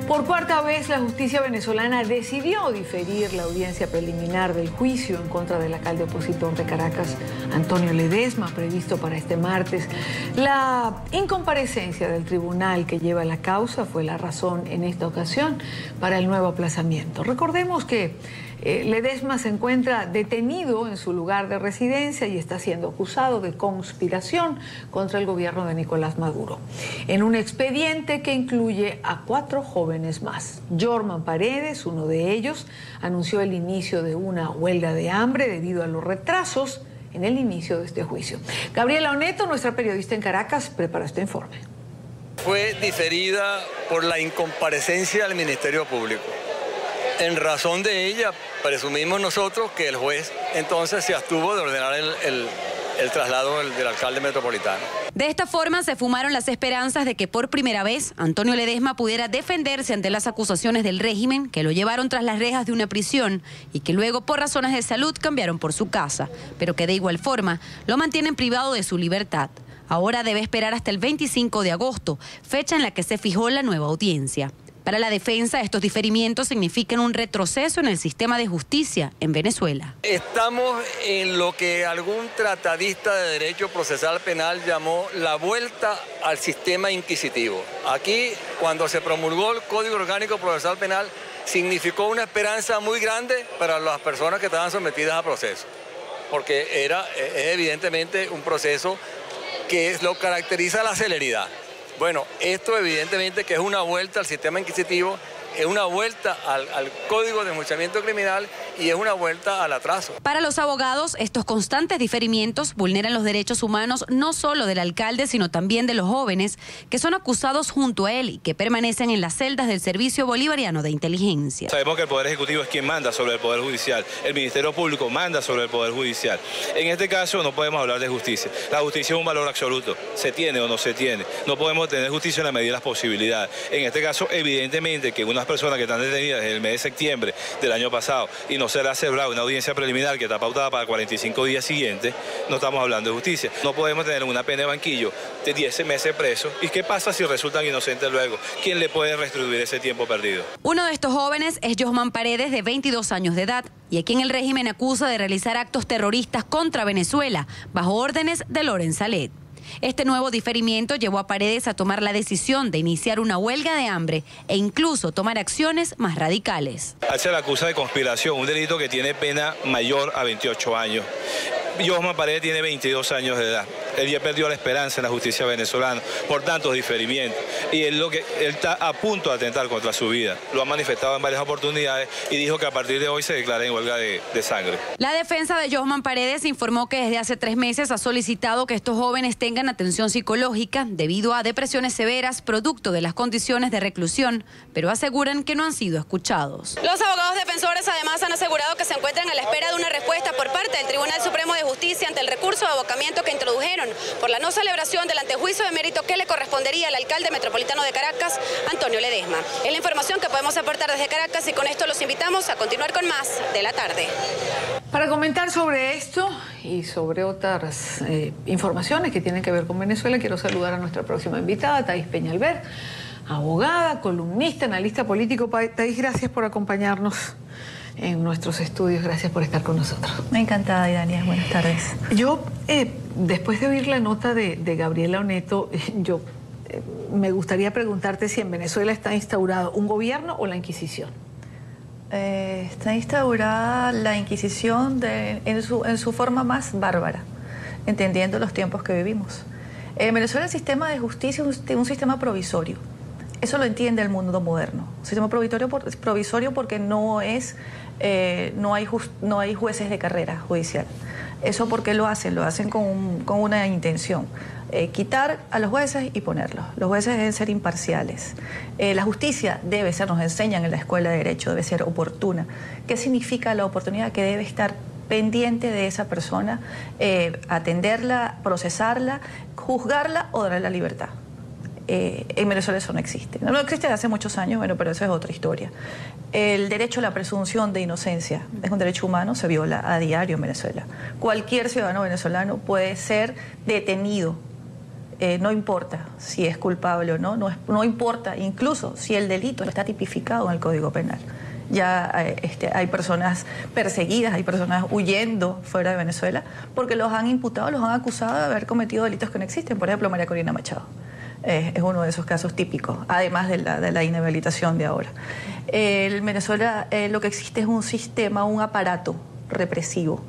Por cuarta vez, la justicia venezolana decidió diferir la audiencia preliminar del juicio en contra del alcalde opositor de Caracas, Antonio Ledesma, previsto para este martes. La incomparecencia del tribunal que lleva la causa fue la razón en esta ocasión para el nuevo aplazamiento. Recordemos que Ledesma se encuentra detenido en su lugar de residencia y está siendo acusado de conspiración contra el gobierno de Nicolás Maduro, en un expediente que incluye a 4 jóvenes más. Jorman Paredes, uno de ellos, anunció el inicio de una huelga de hambre debido a los retrasos en el inicio de este juicio. Gabriela Oneto, nuestra periodista en Caracas, prepara este informe. Fue diferida por la incomparecencia del Ministerio Público. En razón de ella, presumimos nosotros que el juez entonces se abstuvo de ordenar el traslado del alcalde metropolitano. De esta forma se fumaron las esperanzas de que por primera vez Antonio Ledesma pudiera defenderse ante las acusaciones del régimen que lo llevaron tras las rejas de una prisión y que luego por razones de salud cambiaron por su casa, pero que de igual forma lo mantienen privado de su libertad. Ahora debe esperar hasta el 25 de agosto, fecha en la que se fijó la nueva audiencia. Para la defensa, estos diferimientos significan un retroceso en el sistema de justicia en Venezuela. Estamos en lo que algún tratadista de derecho procesal penal llamó la vuelta al sistema inquisitivo. Aquí, cuando se promulgó el Código Orgánico Procesal Penal, significó una esperanza muy grande para las personas que estaban sometidas a proceso, porque es evidentemente un proceso que lo caracteriza la celeridad. Bueno, esto evidentemente que es una vuelta al sistema inquisitivo, es una vuelta al Código de Enjuiciamiento Criminal y es una vuelta al atraso. Para los abogados, estos constantes diferimientos vulneran los derechos humanos no solo del alcalde, sino también de los jóvenes que son acusados junto a él y que permanecen en las celdas del Servicio Bolivariano de Inteligencia. Sabemos que el Poder Ejecutivo es quien manda sobre el Poder Judicial, el Ministerio Público manda sobre el Poder Judicial. En este caso no podemos hablar de justicia. La justicia es un valor absoluto, se tiene o no se tiene. No podemos tener justicia en la medida de las posibilidades. En este caso, evidentemente que unas personas que están detenidas desde el mes de septiembre del año pasado y no se le ha celebrado una audiencia preliminar que está pautada para 45 días siguientes, no estamos hablando de justicia. No podemos tener una pena de banquillo de 10 meses preso. ¿Y qué pasa si resultan inocentes luego? ¿Quién le puede restituir ese tiempo perdido? Uno de estos jóvenes es Jorman Paredes, de 22 años de edad, y a quien el régimen acusa de realizar actos terroristas contra Venezuela bajo órdenes de Lorenz Salet. Este nuevo diferimiento llevó a Paredes a tomar la decisión de iniciar una huelga de hambre e incluso tomar acciones más radicales. Se le acusa de conspiración, un delito que tiene pena mayor a 28 años. Jorman Paredes tiene 22 años de edad. Él ya perdió la esperanza en la justicia venezolana por tantos diferimientos. Y él está a punto de atentar contra su vida. Lo ha manifestado en varias oportunidades y dijo que a partir de hoy se declara en huelga de sangre. La defensa de Jorman Paredes informó que desde hace 3 meses ha solicitado que estos jóvenes tengan atención psicológica debido a depresiones severas producto de las condiciones de reclusión, pero aseguran que no han sido escuchados. Los abogados defensores además han asegurado que se encuentran a la espera de una respuesta por parte del Tribunal Supremo de Justicia ante el recurso de abocamiento que introdujeron por la no celebración del antejuicio de mérito que le correspondería al alcalde metropolitano de Caracas, Antonio Ledesma. Es la información que podemos aportar desde Caracas y con esto los invitamos a continuar con más de la tarde. Para comentar sobre esto y sobre otras informaciones que tienen que ver con Venezuela, quiero saludar a nuestra próxima invitada, Thais Peñalver, abogada, columnista, analista político. Thais, gracias por acompañarnos en nuestros estudios, gracias por estar con nosotros. Encantada, Idania, buenas tardes. Yo, después de oír la nota de Gabriela Oneto, me gustaría preguntarte si en Venezuela está instaurado un gobierno o la Inquisición. Está instaurada la Inquisición en su forma más bárbara, entendiendo los tiempos que vivimos. En Venezuela el sistema de justicia es un sistema provisorio. Eso lo entiende el mundo moderno. Un sistema provisorio porque no hay jueces de carrera judicial. ¿Eso por qué lo hacen? Lo hacen con una intención. Quitar a los jueces y ponerlos. Los jueces deben ser imparciales. La justicia debe ser, nos enseñan en la Escuela de Derecho, debe ser oportuna. ¿Qué significa la oportunidad? Que debe estar pendiente de esa persona, atenderla, procesarla, juzgarla o darle la libertad. En Venezuela eso no existe. No existe desde hace muchos años, bueno, pero eso es otra historia. El derecho a la presunción de inocencia es un derecho humano, se viola a diario en Venezuela. Cualquier ciudadano venezolano puede ser detenido no importa si es culpable o no, no importa incluso si el delito está tipificado en el Código Penal. Ya hay personas perseguidas, hay personas huyendo fuera de Venezuela porque los han imputado, los han acusado de haber cometido delitos que no existen. Por ejemplo, María Corina Machado es uno de esos casos típicos, además de la inhabilitación de ahora. En Venezuela lo que existe es un sistema, un aparato represivo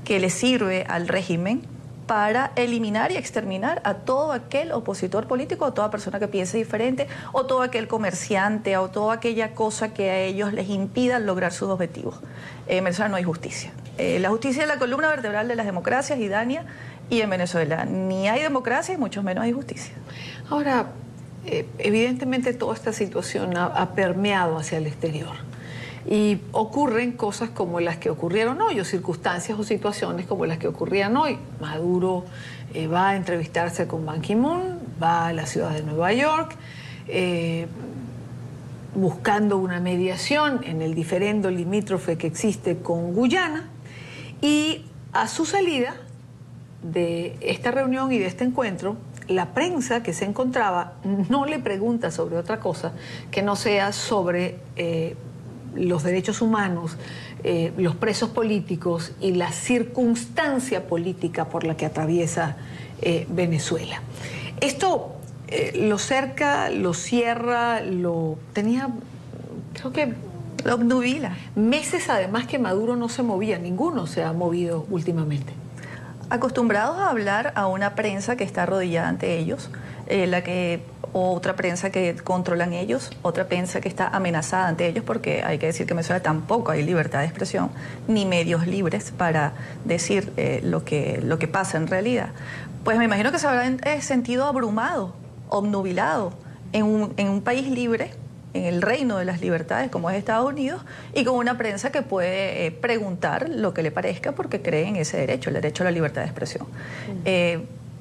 que le sirve al régimen para eliminar y exterminar a todo aquel opositor político, o toda persona que piense diferente, o todo aquel comerciante, o toda aquella cosa que a ellos les impida lograr sus objetivos. En Venezuela no hay justicia. La justicia es la columna vertebral de las democracias, y Dania, y en Venezuela ni hay democracia y mucho menos hay justicia. Ahora, evidentemente toda esta situación ha permeado hacia el exterior. Y ocurren cosas como las que ocurrieron hoy, o circunstancias o situaciones como las que ocurrían hoy. Maduro va a entrevistarse con Ban Ki-moon, va a la ciudad de Nueva York, buscando una mediación en el diferendo limítrofe que existe con Guyana, y a su salida de esta reunión y de este encuentro, la prensa que se encontraba no le pregunta sobre otra cosa que no sea sobre los derechos humanos, los presos políticos y la circunstancia política por la que atraviesa Venezuela. Esto lo cerca, lo cierra, lo tenía, creo que lo obnubila. Meses además que Maduro no se movía, ninguno se ha movido últimamente. Acostumbrados a hablar a una prensa que está arrodillada ante ellos, otra prensa que controlan ellos, otra prensa que está amenazada ante ellos, porque hay que decir que en Venezuela tampoco hay libertad de expresión, ni medios libres para decir lo que pasa en realidad. Pues me imagino que se habrán sentido abrumado, obnubilado en un país libre, en el reino de las libertades como es Estados Unidos, y con una prensa que puede preguntar lo que le parezca porque cree en ese derecho, el derecho a la libertad de expresión.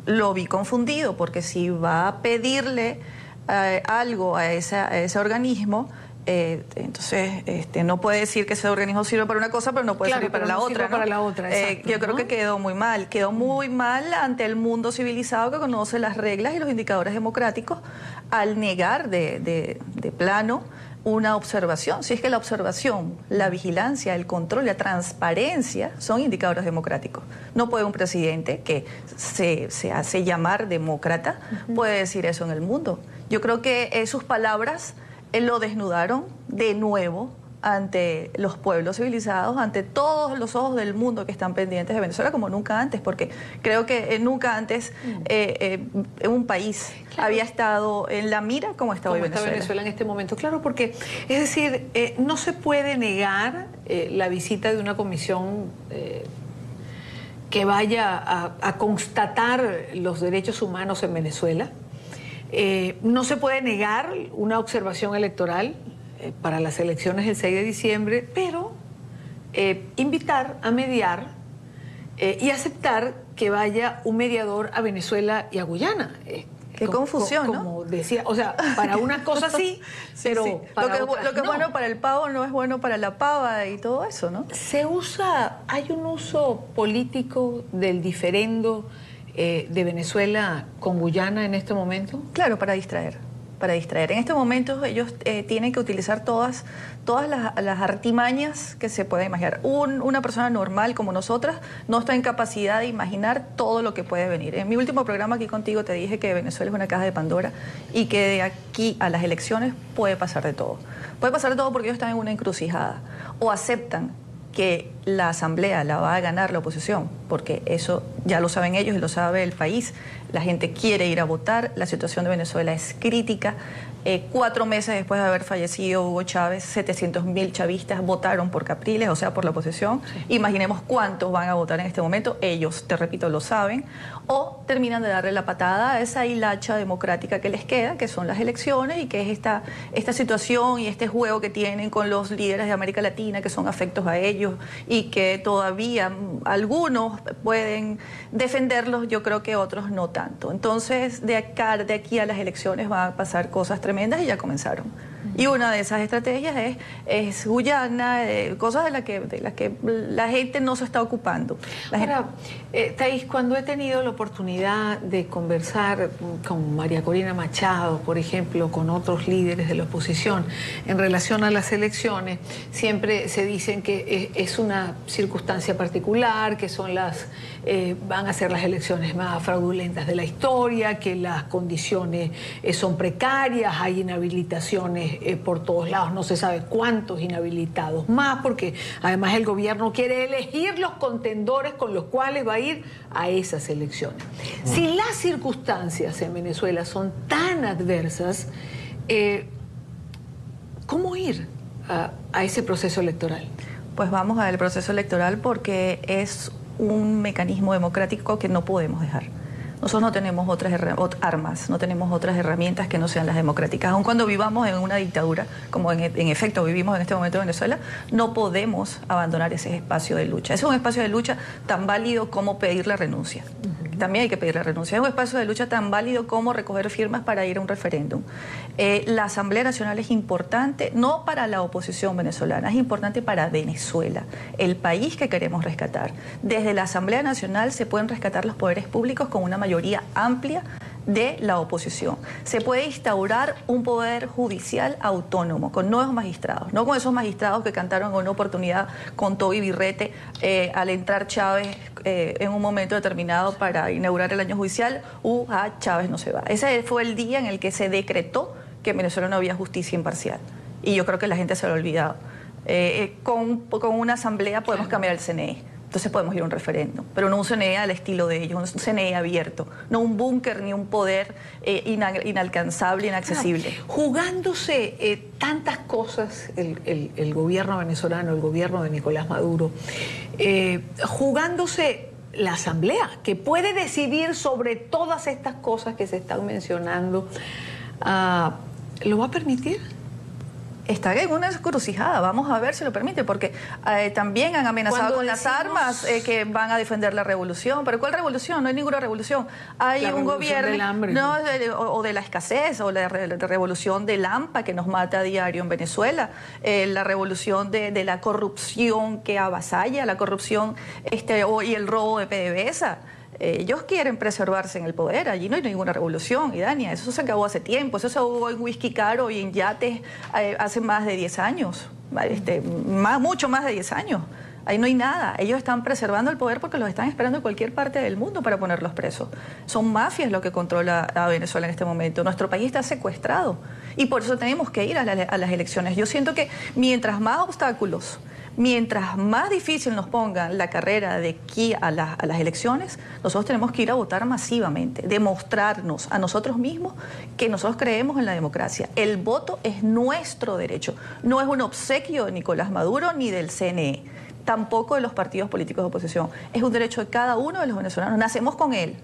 Lo vi confundido, porque si va a pedirle algo a ese organismo, entonces no puede decir que ese organismo sirve para una cosa, pero no puede servir para la otra, ¿no? Para la otra, exacto, yo creo que quedó muy mal ante el mundo civilizado que conoce las reglas y los indicadores democráticos, al negar de plano una observación. Si es que la observación, la vigilancia, el control, la transparencia son indicadores democráticos. No puede un presidente que se hace llamar demócrata puede decir eso en el mundo. Yo creo que sus palabras lo desnudaron de nuevo ante los pueblos civilizados, ante todos los ojos del mundo que están pendientes de Venezuela como nunca antes, porque creo que nunca antes un país había estado en la mira como está hoy Venezuela. Está Venezuela en este momento, claro, porque es decir, no se puede negar la visita de una comisión que vaya a constatar los derechos humanos en Venezuela. No se puede negar una observación electoral para las elecciones del 6 de diciembre, pero invitar a mediar y aceptar que vaya un mediador a Venezuela y a Guyana. Qué confusión, ¿no? Como decía, o sea, para una cosa sí, pero sí. para lo que es bueno para el pavo no es bueno para la pava y todo eso, ¿no? Hay un uso político del diferendo de Venezuela con Guyana en este momento. Claro, para distraer. En este momento ellos tienen que utilizar todas las artimañas que se puede imaginar. Una persona normal como nosotras no está en capacidad de imaginar todo lo que puede venir. En mi último programa aquí contigo te dije que Venezuela es una caja de Pandora y que de aquí a las elecciones puede pasar de todo. Puede pasar de todo porque ellos están en una encrucijada. O aceptan que la asamblea la va a ganar la oposición, porque eso ya lo saben ellos y lo sabe el país. La gente quiere ir a votar, la situación de Venezuela es crítica. 4 meses después de haber fallecido Hugo Chávez, 700.000 chavistas votaron por Capriles, o sea, por la oposición. Imaginemos cuántos van a votar en este momento. Ellos, te repito, lo saben. O terminan de darle la patada a esa hilacha democrática que les queda, que son las elecciones, y que es esta situación y este juego que tienen con los líderes de América Latina, que son afectos a ellos y que todavía algunos pueden defenderlos, yo creo que otros no tanto. Entonces, de aquí a las elecciones van a pasar cosas tremendas y ya comenzaron. Y una de esas estrategias es Guyana, cosas de las que la gente no se está ocupando. Ahora, Thaís, cuando he tenido la oportunidad de conversar con María Corina Machado, por ejemplo, con otros líderes de la oposición, en relación a las elecciones, siempre se dicen que es una circunstancia particular, que son van a ser las elecciones más fraudulentas de la historia, que las condiciones son precarias, hay inhabilitaciones por todos lados, no se sabe cuántos inhabilitados más, porque además el gobierno quiere elegir los contendores con los cuales va a ir a esas elecciones. Si las circunstancias en Venezuela son tan adversas, ¿cómo ir a ese proceso electoral? Pues vamos al proceso electoral porque es un mecanismo democrático que no podemos dejar. Nosotros no tenemos otras armas, no tenemos otras herramientas que no sean las democráticas. Aun cuando vivamos en una dictadura, como en efecto vivimos en este momento en Venezuela, no podemos abandonar ese espacio de lucha. Es un espacio de lucha tan válido como pedir la renuncia. También hay que pedir la renuncia. Es un espacio de lucha tan válido como recoger firmas para ir a un referéndum. La Asamblea Nacional es importante, no para la oposición venezolana, es importante para Venezuela, el país que queremos rescatar. Desde la Asamblea Nacional se pueden rescatar los poderes públicos con una mayoría amplia de la oposición. Se puede instaurar un poder judicial autónomo con nuevos magistrados, no con esos magistrados que cantaron en una oportunidad con todo y birrete al entrar Chávez en un momento determinado para inaugurar el año judicial. Chávez no se va. Ese fue el día en el que se decretó que en Venezuela no había justicia imparcial. Y yo creo que la gente se lo ha olvidado. Con una asamblea podemos cambiar el CNE. Entonces podemos ir a un referéndum, pero no un CNE al estilo de ellos, un CNE abierto, no un búnker ni un poder inalcanzable, inaccesible. Jugándose tantas cosas el gobierno venezolano, el gobierno de Nicolás Maduro, jugándose la Asamblea, que puede decidir sobre todas estas cosas que se están mencionando, ¿lo va a permitir? Está en una encrucijada, vamos a ver si lo permite, porque también han amenazado con las armas que van a defender la revolución. ¿Pero cuál revolución? No hay ninguna revolución. Hay un gobierno del hambre, ¿no? o de la escasez, o la revolución del AMPA que nos mata a diario en Venezuela, la revolución de la corrupción que avasalla, la corrupción y el robo de PDVSA. Ellos quieren preservarse en el poder, allí no hay ninguna revolución, y Dania, eso se acabó hace tiempo, eso se acabó en whisky caro y en yates hace más de 10 años, mucho más de 10 años. Ahí no hay nada, ellos están preservando el poder porque los están esperando en cualquier parte del mundo para ponerlos presos. Son mafias lo que controla a Venezuela en este momento, nuestro país está secuestrado y por eso tenemos que ir a las elecciones. Yo siento que mientras más obstáculos, mientras más difícil nos pongan la carrera de aquí a las elecciones, nosotros tenemos que ir a votar masivamente, demostrarnos a nosotros mismos que nosotros creemos en la democracia. El voto es nuestro derecho, no es un obsequio de Nicolás Maduro ni del CNE, tampoco de los partidos políticos de oposición. Es un derecho de cada uno de los venezolanos, nacemos con él,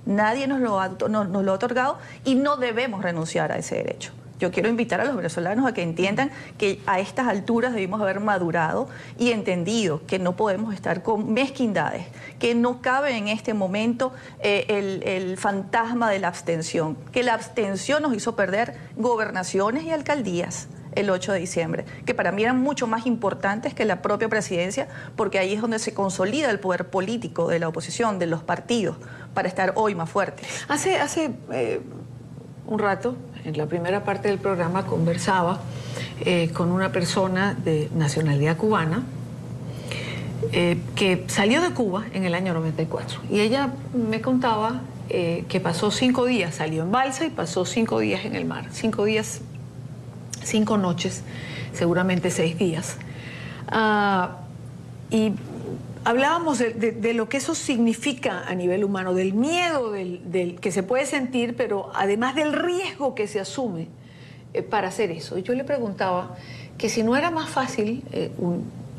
nadie nos lo ha otorgado y no debemos renunciar a ese derecho. Yo quiero invitar a los venezolanos a que entiendan que a estas alturas debimos haber madurado y entendido que no podemos estar con mezquindades, que no cabe en este momento el fantasma de la abstención, que la abstención nos hizo perder gobernaciones y alcaldías el 8 de diciembre, que para mí eran mucho más importantes que la propia presidencia, porque ahí es donde se consolida el poder político de la oposición, de los partidos, para estar hoy más fuertes. Hace un rato, en la primera parte del programa, conversaba con una persona de nacionalidad cubana que salió de Cuba en el año 94. Y ella me contaba que pasó 5 días, salió en balsa y pasó 5 días en el mar. 5 días, 5 noches, seguramente 6 días. Y hablábamos de lo que eso significa a nivel humano, del miedo del que se puede sentir, pero además del riesgo que se asume para hacer eso. Y yo le preguntaba que si no era más fácil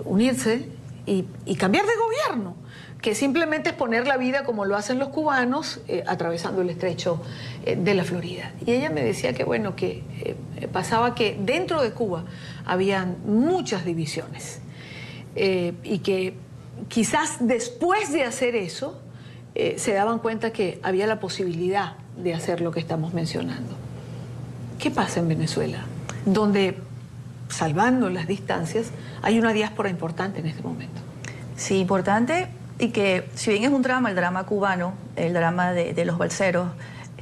unirse y cambiar de gobierno, que simplemente exponer la vida como lo hacen los cubanos atravesando el estrecho de la Florida. Y ella me decía que bueno, que pasaba que dentro de Cuba habían muchas divisiones y que quizás después de hacer eso se daban cuenta que había la posibilidad de hacer lo que estamos mencionando. ¿Qué pasa en Venezuela? donde, salvando las distancias, hay una diáspora importante en este momento. Sí, importante, y que si bien es un drama, el drama cubano, el drama de los balseros,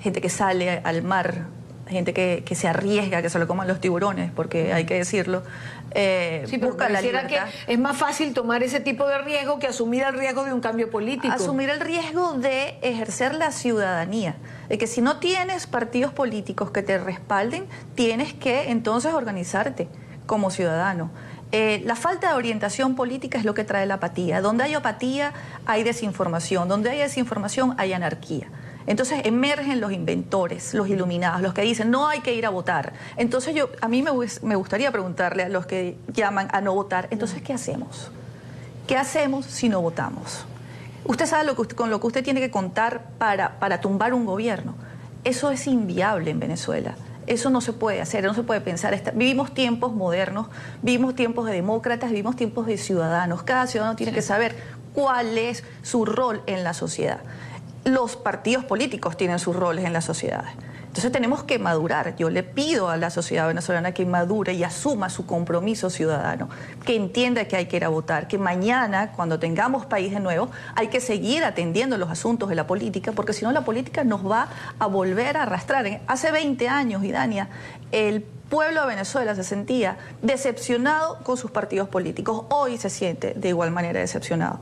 gente que sale al mar, gente que se arriesga, que se lo coman los tiburones, porque hay que decirlo, sí, pero busca la libertad. Que es más fácil tomar ese tipo de riesgo que asumir el riesgo de un cambio político. Asumir el riesgo de ejercer la ciudadanía, de que si no tienes partidos políticos que te respalden, tienes que entonces organizarte como ciudadano. La falta de orientación política es lo que trae la apatía. Donde hay apatía hay desinformación, donde hay desinformación hay anarquía. Entonces emergen los inventores, los iluminados, los que dicen no hay que ir a votar. Entonces a mí me gustaría preguntarle a los que llaman a no votar, entonces ¿qué hacemos? ¿Qué hacemos si no votamos? Usted sabe con lo que usted tiene que contar para tumbar un gobierno. Eso es inviable en Venezuela. Eso no se puede hacer, no se puede pensar. Vivimos tiempos modernos, vivimos tiempos de demócratas, vivimos tiempos de ciudadanos. Cada ciudadano tiene que saber cuál es su rol en la sociedad. Los partidos políticos tienen sus roles en las sociedades. Entonces tenemos que madurar. Yo le pido a la sociedad venezolana que madure y asuma su compromiso ciudadano, que entienda que hay que ir a votar, que mañana, cuando tengamos país de nuevo, hay que seguir atendiendo los asuntos de la política, porque si no la política nos va a volver a arrastrar. Hace 20 años, Idania, el pueblo de Venezuela se sentía decepcionado con sus partidos políticos. Hoy se siente de igual manera decepcionado.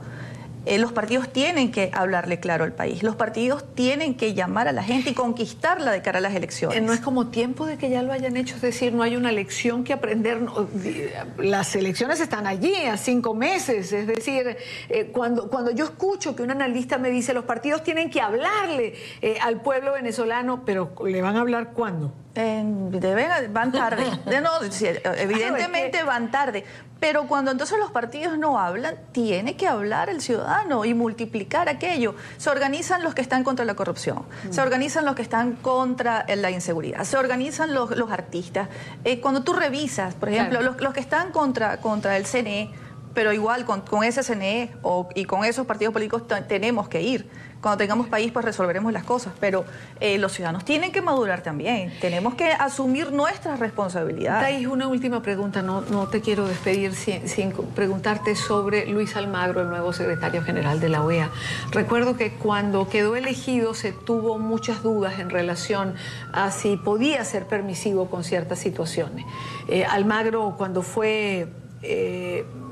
Los partidos tienen que hablarle claro al país, los partidos tienen que llamar a la gente y conquistarla de cara a las elecciones. No es como tiempo de que ya lo hayan hecho, es decir, no hay una lección que aprender. Las elecciones están allí a 5 meses, es decir, cuando yo escucho que un analista me dice los partidos tienen que hablarle al pueblo venezolano, pero ¿le van a hablar cuándo? Van tarde. Evidentemente van tarde. Pero cuando entonces los partidos no hablan, tiene que hablar el ciudadano y multiplicar aquello. Se organizan los que están contra la corrupción, se organizan los que están contra la inseguridad, se organizan los artistas. Cuando tú revisas, por ejemplo, claro, los que están contra el CNE, pero igual con ese CNE y con esos partidos políticos tenemos que ir. Cuando tengamos país, pues resolveremos las cosas. Pero los ciudadanos tienen que madurar también. Tenemos que asumir nuestras responsabilidades. Thais, una última pregunta. No te quiero despedir sin preguntarte sobre Luis Almagro, el nuevo secretario general de la OEA. Recuerdo que cuando quedó elegido se tuvo muchas dudas en relación a si podía ser permisivo con ciertas situaciones. Almagro, cuando fue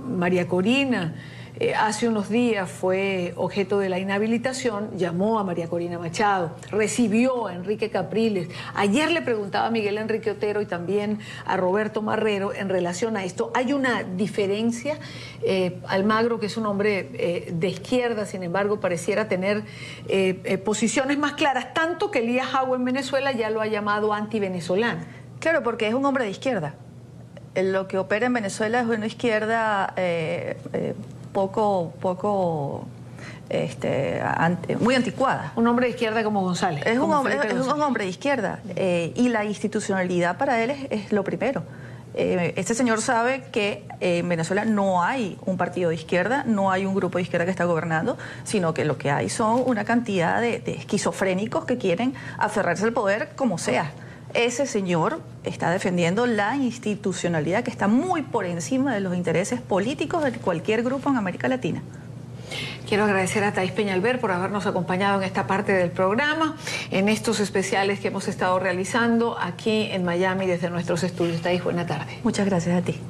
María Corina, hace unos días fue objeto de la inhabilitación, llamó a María Corina Machado, recibió a Enrique Capriles. Ayer le preguntaba a Miguel Enrique Otero y también a Roberto Marrero en relación a esto. ¿Hay una diferencia? Almagro, que es un hombre de izquierda, sin embargo, pareciera tener posiciones más claras, tanto que Elías Jago en Venezuela ya lo ha llamado antivenezolano. Claro, porque es un hombre de izquierda. Lo que opera en Venezuela es una izquierda muy anticuada. Un hombre de izquierda como González. Es un hombre de izquierda y la institucionalidad para él es lo primero. Este señor sabe que en Venezuela no hay un partido de izquierda, no hay un grupo de izquierda que está gobernando, sino que lo que hay son una cantidad de esquizofrénicos que quieren aferrarse al poder como sea. Ese señor está defendiendo la institucionalidad que está muy por encima de los intereses políticos de cualquier grupo en América Latina. Quiero agradecer a Thais Peñalver por habernos acompañado en esta parte del programa, en estos especiales que hemos estado realizando aquí en Miami desde nuestros estudios. Thais, buena tarde. Muchas gracias a ti.